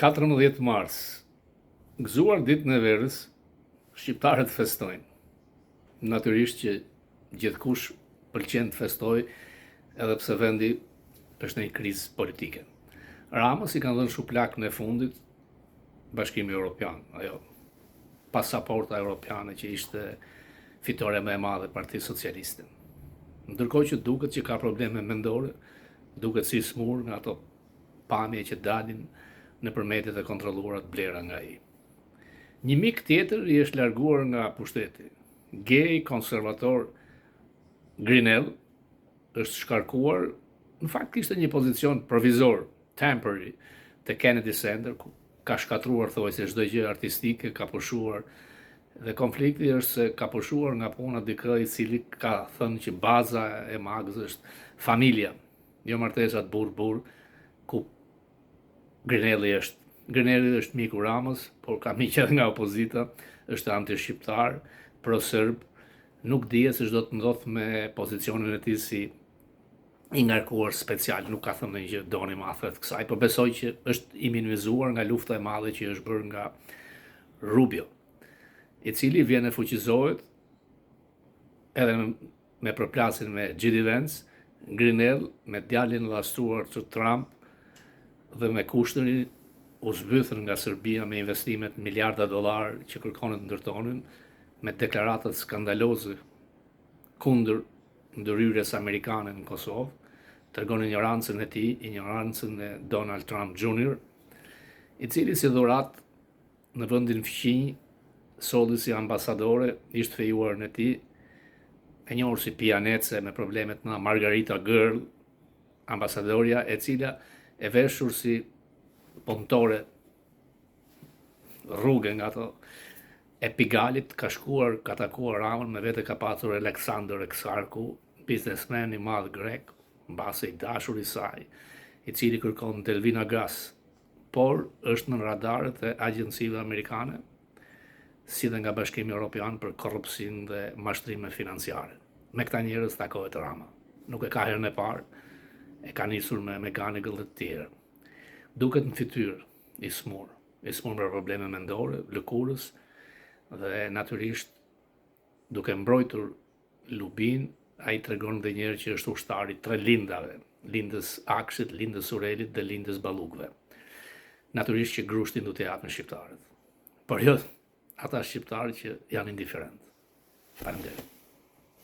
14 mars, gëzuar ditën e verës, shqiptarët festojnë. Natyrisht që gjithkush pëlqen të festojë, edhe pse vendi është në një krizë politike. Ramës i kanë dhënë shuplakën e fundit Bashkimi Evropian, ajo pasaporta europiane që ishte fitore më e madhe e Partisë Socialiste. Ndërkohë që duket që ka probleme mendore, duket si smur nga ato pamje që dalin nëpër mediat e kontrolluara të blera nga ai. Një mik tjetër i është larguar nga pushteti. Gay konservator Grinell është shkarkuar, në fakt kishte një pozicion provizor, temporary, te Kennedy Center, ku ka shkatruar thojse çdo gjë artistike, ka pushuar, dhe konflikti është se ka pushuar nga puna dikë i cili ka thënë që baza e magës është familja, jo martesat burr-burr, ku Grinelli është miku Ramës, por ka miq edhe nga opozita, është anti-shqiptar, pro-serb, nuk dihet se ç'do të ndodh me pozicionin e tij si i ngarkuar special, nuk ka thënë gjë doni më afër të kësaj, por besoj që është i minimizuar nga lufta e madhe që është bërë nga Rubio, i cili vjen e fuqizohet edhe me përplasjen me J.D. Vance, Grinell me djalin llastruar të Trump dhe me kushtërin u zbythën nga Serbia me investimet miliarda dollar që kërkonin të ndërtonin, me deklaratat skandaloze kundër ndërhyrjes amerikane në Kosovë, tregon ignorancën e tij, ignorancën e Donald Trump Jr., i cili si dhurat në vendin fqinj solli si ambasadore, ishte fejuar në tij, e njohur si pianece me problemet në Margarita Girl, ambasadorja e cila e veshur si punëtore rrugë nga ato e Pigalit, ka shkuar, ka takuar Ramën, me vete ka patur Aleksandër Eksarku, biznesmen i madh grek, mbase i dashur i saj, i cili kërkon Delvina Gas, por është në radarët e agjencive amerikane, si dhe nga Bashkimi Evropian për korrupsion dhe mashtrime financiare. Me këta njerëz takohet Rama. Nuk e ka herën e parë, e ka nisur me McGonigal dhe të tjerë. Duket në fytyrë i smur me probleme mendore, lëkurës, dhe natyrisht duke mbrojtur Lubin, ai tregon edhe një herë që është ushtar i 3 lindave, lindës Akshit, lindës Urelit dhe lindës Ballukëve. Natyrisht që grushtin do t'i japin shqiptarët. Por jo ata shqiptarë që janë indiferent. Faleminderit.